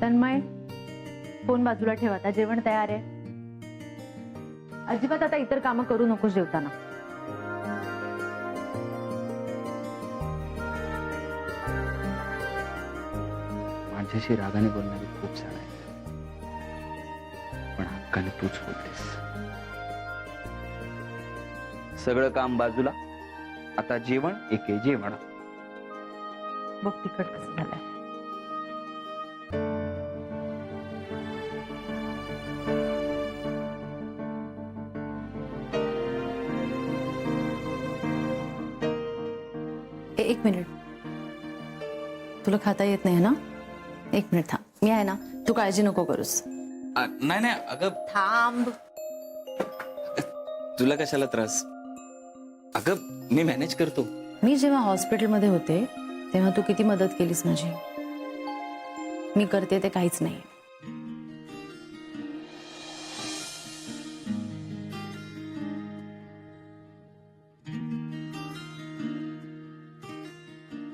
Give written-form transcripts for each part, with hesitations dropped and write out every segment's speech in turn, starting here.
Tanmay, phone बाजूला ठेवा, आता जेवण तयार आहे. अजिबात आता इतर कामं करू नकोस जेवताना. माझ्याशी रागाने बोलणारी खूप जण आहेत, पण हक्काने तूच बोलतेस. सगळं काम बाजूला, आता जेवण एके जेवण. बघ तिखट कसं झालंय. एक मिनिट, तुला खाता येत नाही ना? एक मिनिट थांब, मी आहे ना, तू काळजी नको करूस. नाही नाही अगं, थांब. तुला कशाला त्रास? अगं मी मॅनेज करतो. मी जेव्हा हॉस्पिटलमध्ये होते तेव्हा तू किती मदत केलीस माझी. मी करते ते काहीच नाही.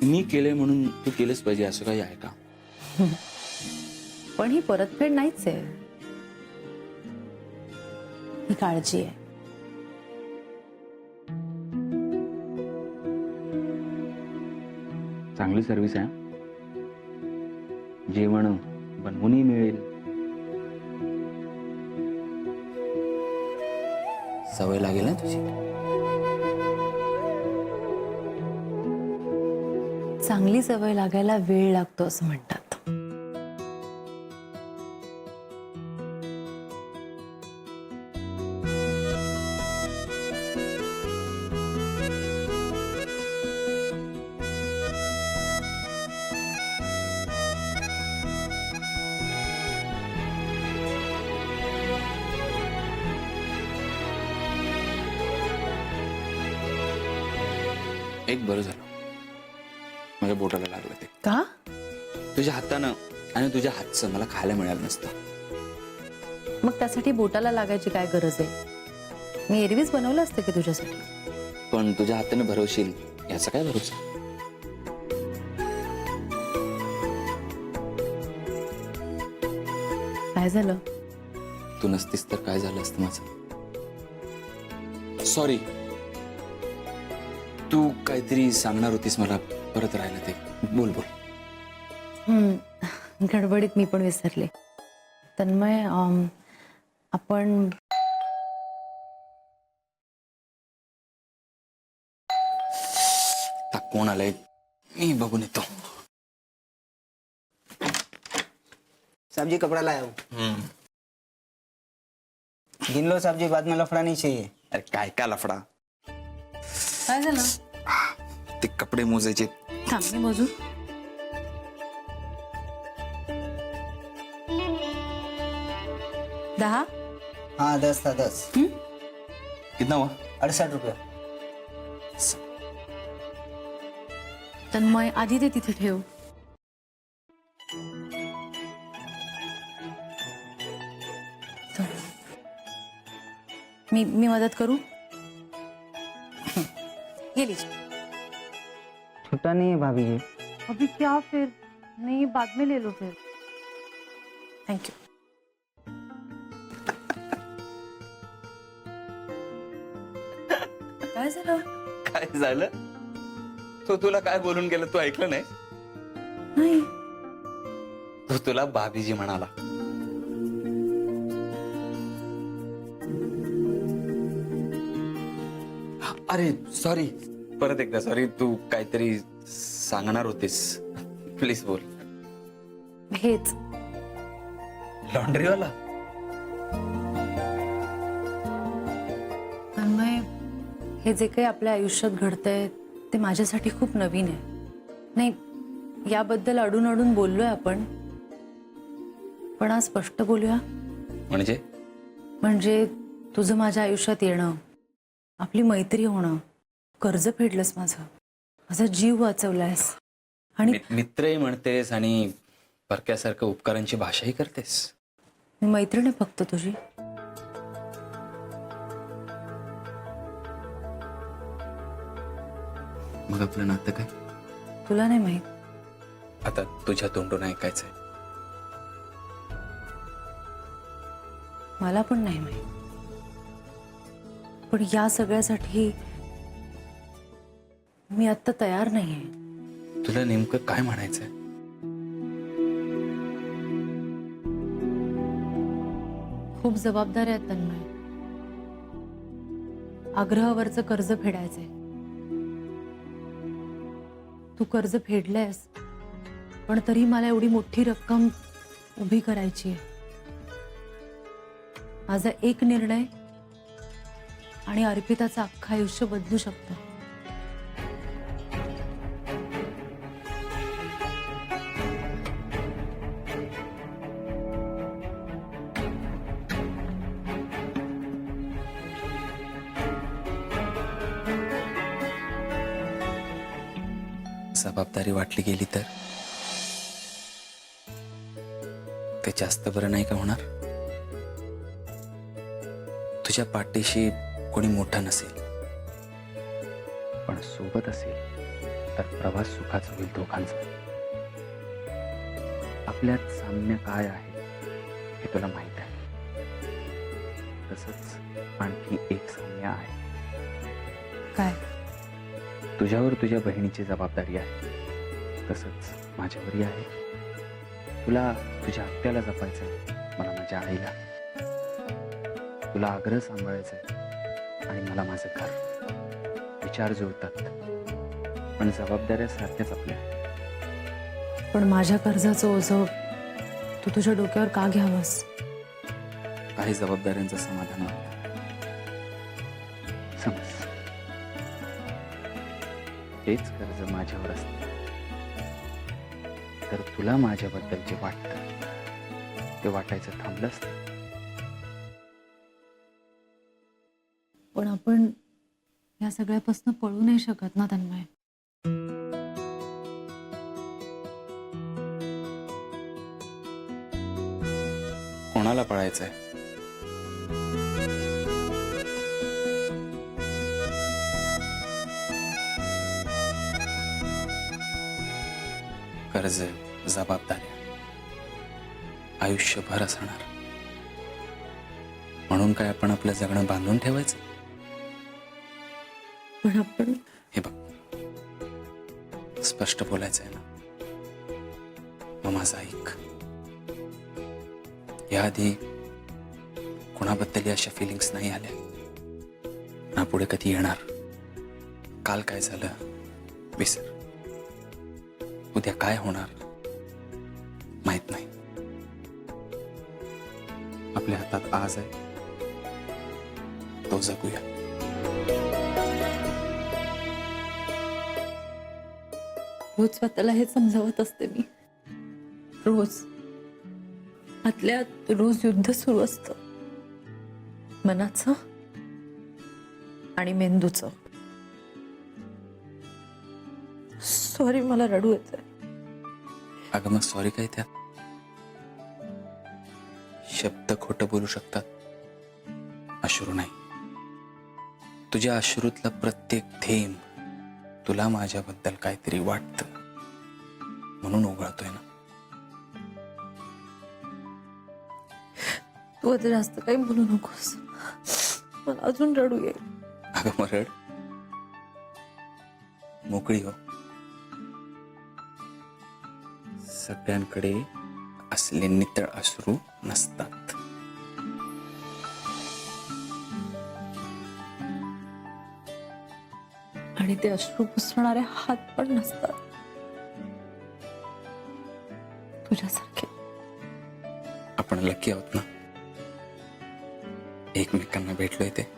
मी केले म्हणून तू केलंच पाहिजे असं काही आहे का? पण ही परतफेड नाहीच आहे, ही काळजी आहे. चांगली सर्व्हिस आहे. जेवण बनवूनही मिळेल. सवय लागेल ना तुझी. चांगली सवय लागायला वेळ लागतो असं म्हणतात. एक बरं झालं माझ्या बोटाला लागलं ते. का? तुझ्या हातानं आणि तुझ्या हातचं मला खायला मिळालं नसतं. मग त्यासाठी बोटाला लागायची काय गरज आहे? मी एरवीच बनवलं असतं की तुझ्यासाठी. पण तुझ्या हाताने भरवशील याचा काय भरोसा? काय झालं? तू नसतीस तर काय झालं असतं माझं? सॉरी. तू काहीतरी सांगणार होतीस मला, परत राहिलं ते. बोल बोल. गडबडीत मी पण विसरले. तन्मय, आपण कोण आलंय मी बघून येतो. साहब जी कपड़ा लाया हूँ. गिन लो साहब जी, बाद में लफड़ा नहीं चाहिए. अरे काय का लफडा? काय झालं? ते कपडे मोजायचे. थांब मी मोजू. दहा. हाँ 10 था 10. कितना हुआ? 68 रुपये. तन्मय, आधी ते तिथे ठेव. मी मदत करू? ये लीजिए. छुट्टा नहीं है भाभी जी. अभी क्या फिर? नहीं, बाद में ले लो फिर. Thank you. काय झालं? काय झालं? तो तुला काय बोलून गेला तू ऐकलं नाही? नाही. तो तुला भाभीजी म्हणाला. अरे सॉरी, परत एकदा सॉरी. तू काहीतरी सांगणार होतीस, प्लीज बोल. हेच लॉन्ड्रीवाला? तन्मय, हे जे काही आपल्या आयुष्यात घडतंय ते माझ्यासाठी खूप नवीन आहे. नाही, याबद्दल अडून अडून बोललोय आपण, पण आज स्पष्ट बोलूया. म्हणजे तुझं माझ्या आयुष्यात येणं, आपली मैत्री होणं, कर्ज फेडलंस माझं, माझा जीव वाचवलायस. आणि मित्रही म्हणतेस आणि परक्यासारखं उपकारांची भाषाही करतेस. मी मैत्रीण आहे फक्त तुझी. मग आपलं नातं काय? तुला नाही माहित. आता तुझ्या तोंडून ऐकायचंय. मला पण नाही माहित. पण या सगळ्यासाठी मी आता तयार नाहीये. तुला नेमकं काय म्हणायचंय? खूप जबाबदाऱ्या आहेत तन्मय. आग्रहावरचं कर्ज फेडायचंय. तू कर्ज फेडलंयस, पण तरी मला एवढी मोठी रक्कम उभी करायची आहे. माझा एक निर्णय आणि अर्पिताचं अख्खं आयुष्य बदलू शकतं. जबाबदारी वाटली गेली तर ते जास्त बरं नाही का होणार? तुझ्या पाठीशी कोणी मोठा नसेल, पण सोबत असेल तर प्रवास सुखाचा होईल दोघांचा. आपल्यात साम्य काय आहे हे तुला माहित आहे. तसंच आणखी एक साम्य आहे. काय? तुझ्यावर तुझ्या बहिणीची जबाबदारी आहे, तसंच माझ्यावरही आहे. तुला तुझ्या आत्याला जपायचंय, मला माझ्या आईला. तुला आग्रह सांभाळायचंय आणि मला माझं घर. विचार जुळतात, पण जबाबदाऱ्या सारख्याच आपल्या. पण माझ्या कर्जाचं ओझं तू तुझ्या डोक्यावर का घ्यावंस? काही जबाबदाऱ्यांचं समाधान वाटतं. समज हेच कर्ज माझ्यावर असतं तर तुला माझ्याबद्दल जे वाटतं ते वाटायचं थांबलं असतं. पण आपण या सगळ्यापासून पळू नाही शकत ना तन्मय. कोणाला पळायचंय? कर्ज, जबाबदाऱ्या आयुष्यभर असणार. म्हणून काय आपण आपलं जगणं बांधून ठेवायचं? पण आपण हे बघ, स्पष्ट बोलायचंय ना, मग माझं ऐक. याआधी कोणाबद्दल अशा फिलिंग्स नाही आल्या ना, पुढे कधी येणार. काल काय झालं विसर. उद्या काय होणार माहित नाही. आपल्या हातात आज आहे, तो जगूया. रोज स्वतःला हे समजावत असते मी. रोज आतल्या रोज युद्ध सुरू असतं, मनाचं आणि मेंदूचं. सॉरी, मला रडू येतंय. अगं मग सॉरी काय त्यात? शब्द खोटं बोलू शकतात, अश्रू नाही. तुझ्या अश्रूतला प्रत्येक थेंब तुला माझ्याबद्दल काहीतरी वाटतं म्हणून ओघळतोय ना. तू आता जास्त काही बोलू नकोस, मला अजून रडू येईल. अगं मग रड, मोकळी हो. सगळ्यांकडे असले नितळ अश्रू नसतात. आणि ते अश्रू पुसणारे हात पण नसतात तुझ्यासारखे. आपण लकी आहोत ना, एकमेकांना भेटलोय ते.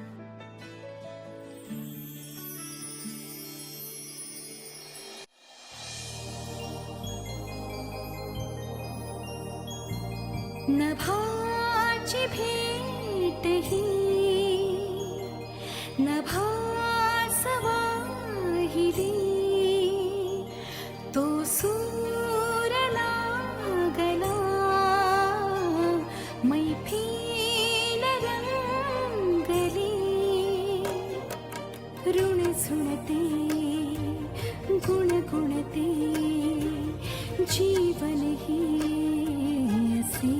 नभाची भेट ही नभासवा हिली, तो सूर लागला मैफिल रंगली. ऋण झुणते गुणगुणते जीवन ही असे.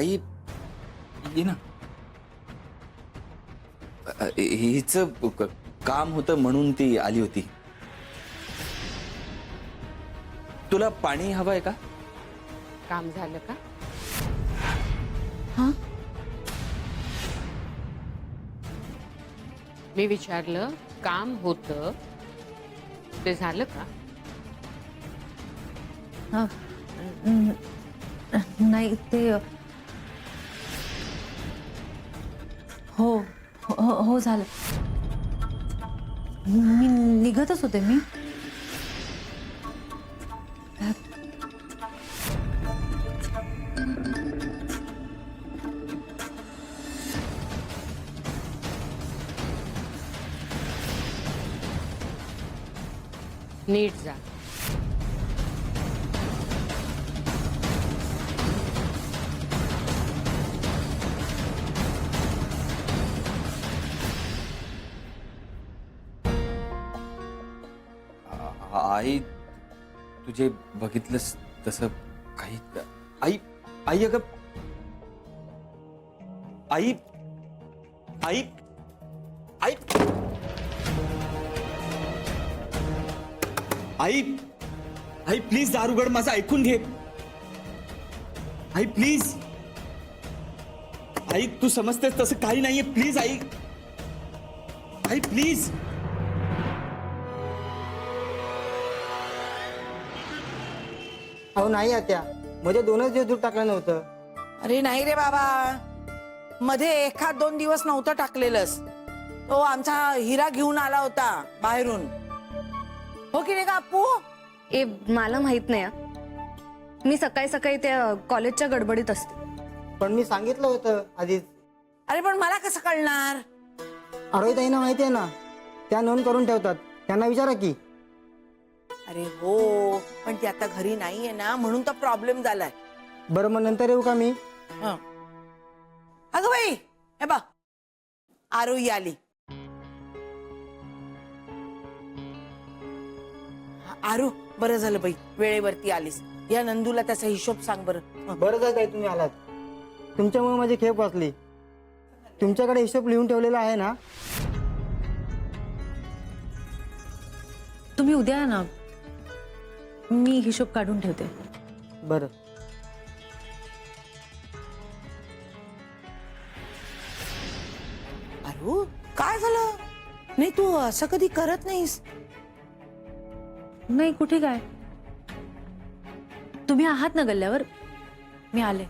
आई ये ना. हिच काम होतं म्हणून ती आली होती. तुला पाणी हवंय का? काम झालं का? हा मी विचारलं काम होतं ते झालं का? हा. नाही ते हो हो हो झालं. मी निघतच होते. मी नीट जा. आई तुझे बघितलंस तसं काही. आई आई अगं आई आई आई आई आई प्लीज दार उघड. माझं ऐकून घे. आई प्लीज. आई तू समजतेस तसं काही नाहीये. Please I. I please. अहो नाही आत्या, मध्ये 2च दिवस दूध टाकलं नव्हतं. अरे नाही रे बाबा, मध्ये एखाद 2 दिवस नव्हतं टाकलेलंस. तो आमचा हिरा घेऊन आला होता बाहेरून. हो की नाही का अप्पू? ए मला माहित नाही. मी सकाळी सकाळी त्या कॉलेजच्या गडबडीत असते. पण मी सांगितलं होतं आधीच. अरे पण मला कसं कळणार? आरोहीताईंना माहिती आहे ना, त्या नोंद करून ठेवतात. त्यांना विचारा की. अरे हो, पण ती आता घरी नाहीये ना, म्हणून तर प्रॉब्लेम झालाय. बरं मग नंतर येऊ का मी? हं. अगं बाई, हे बघ आरोही आली. आरू बरं झालं बाई, वेळेवरती आलीस. या नंदूला त्याचा हिशोब सांग बरं. हं. बरं झालं ताई तुम्ही आलात. तुमच्यामुळे माझी खेप वाचली. तुमच्याकडे हिशोब लिहून ठेवलेला आहे ना? तुम्ही उद्या या ना, मी हिशोब काढून ठेवते. बरं. आरू काय झालं? नाही तू असं कधी करत नाहीस. नाही कुठे काय. तुम्ही आहात ना गल्ल्यावर, मी आले.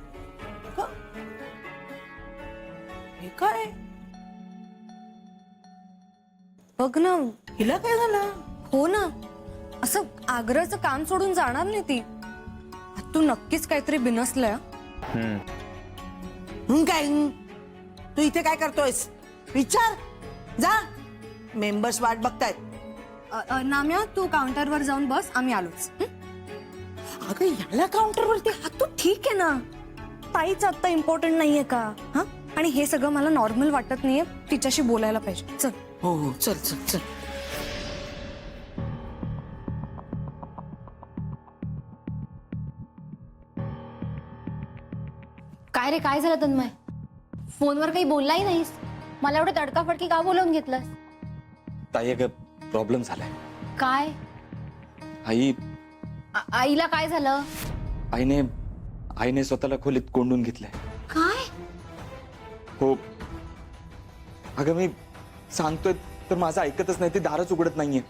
हे काय? बघ ना. हिला काय झालं? हो ना, असं आग्र्याचं काम सोडून जाणार नाही ती. तू नक्कीच काहीतरी बिनसलंय. काय तू इथे काय करतोयस? विचार जा. मेंबर्स वाट बघतायत. नाम्या तू काउंटरवर जाऊन बस, आम्ही आलोच. अगं याला काउंटरवरती तू ठीक आहे ना. ताईच आता इम्पॉर्टंट नाहीये का? हा, आणि हे सगळं मला नॉर्मल वाटत नाहीये. तिच्याशी बोलायला पाहिजे. चल. हो हो चल चल चल. काय रे, काय झालं तन्मय? फोनवर काही बोललाही नाहीस. मला एवढं तडकाफडकी का बोलावून घेतलंस? ताई अगं प्रॉब्लेम झालाय. काय? आई आईला काय झालं? आईने स्वतःला खोलीत कोंडून घेतलंय. काय? हो अगं मी सांगतोय तर माझं ऐकतच नाही. ती दारच उघडत नाहीये.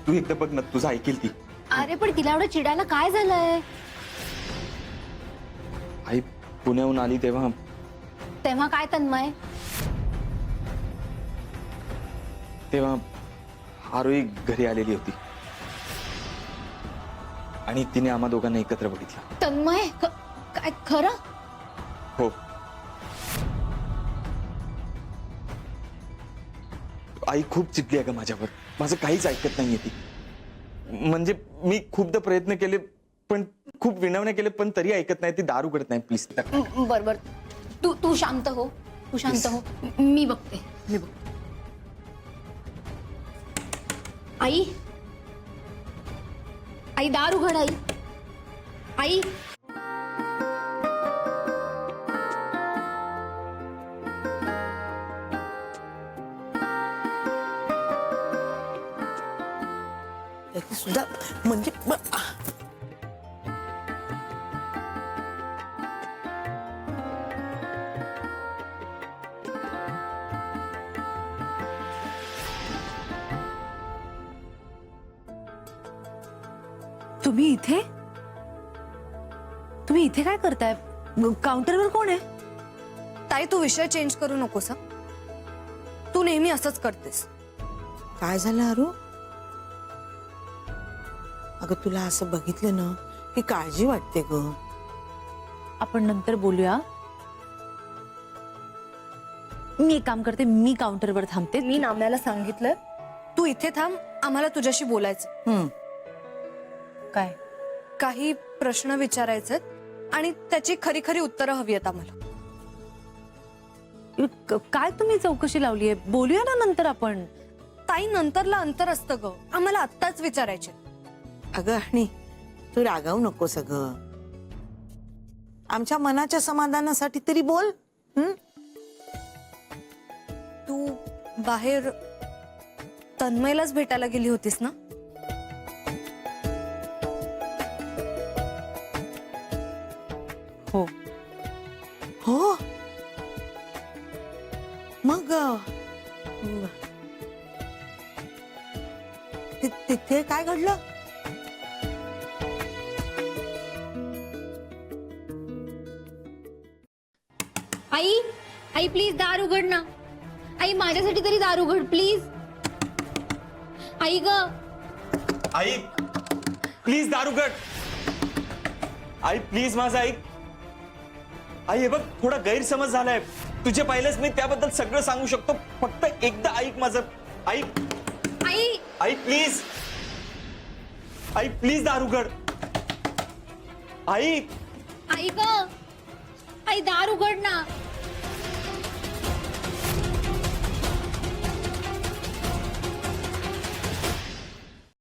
तू एकदा बघ ना, तुझं ऐकेल ती. अरे पण तिला एवढं चिडायला काय झालंय? आई पुण्याहून आली तेव्हा तेव्हा काय तन्मय? तेव्हा आरोही घरी आलेली होती आणि तिने आम्हा दोघांना एकत्र बघितलं. तन्मय काय खरं? हो. आई खूप चिडली आहे का माझ्यावर. माझं काहीच ऐकत नाहीये ती. म्हणजे मी खूपदा प्रयत्न केले, पण खूप विनवण्या केले, पण तरी ऐकत नाही. ती दार उघडत नाही. प्लीज. बर बर, तू शांत हो. तू शांत हो. मी बघते. आई आई दार उघड. आई आई ते सुद्धा म्हणजे तुम्ही इथे काय करताय? काउंटरवर कोण आहे? ताई तू विषय चेंज करू नकोस हं? तू नेहमी असंच करतेस. काय झालं अरू? अगं तुला असं बघितलं ना की काळजी वाटते ग. आपण नंतर बोलूया. मी एक काम करते, मी काउंटरवर थांबते. मी नाम्याला सांगितलं तू इथे थांब, आम्हाला तुझ्याशी बोलायचं. काय? काही प्रश्न विचारायचे आणि त्याची खरी खरी उत्तरं हवी आहेत आम्हाला. काय तुम्ही चौकशी लावलीये? बोलूया ना नंतर आपण. ताई नंतरला अंतर असतं ग, आम्हाला आत्ताच विचारायचे. अगं आणि तू रागावू नकोस अगं. आमच्या मनाच्या समाधानासाठी तरी बोल. तू बाहेर तन्मयलाच भेटायला गेली होतीस ना? हो. हो मग तिथे काय घडलं? आई आई प्लीज दार उघड ना. आई माझ्यासाठी तरी दार उघड प्लीज. आई ग. आई प्लीज दार उघड. आई प्लीज माझं ऐक. आई हे बघ थोडा गैरसमज झालाय. तुझे पहिलेच मी त्याबद्दल सगळं सांगू शकतो, फक्त एकदा ऐक माझं. आई आई आई प्लीज. आई प्लीज दार उघड. आई आई ग. आई दार उघड ना.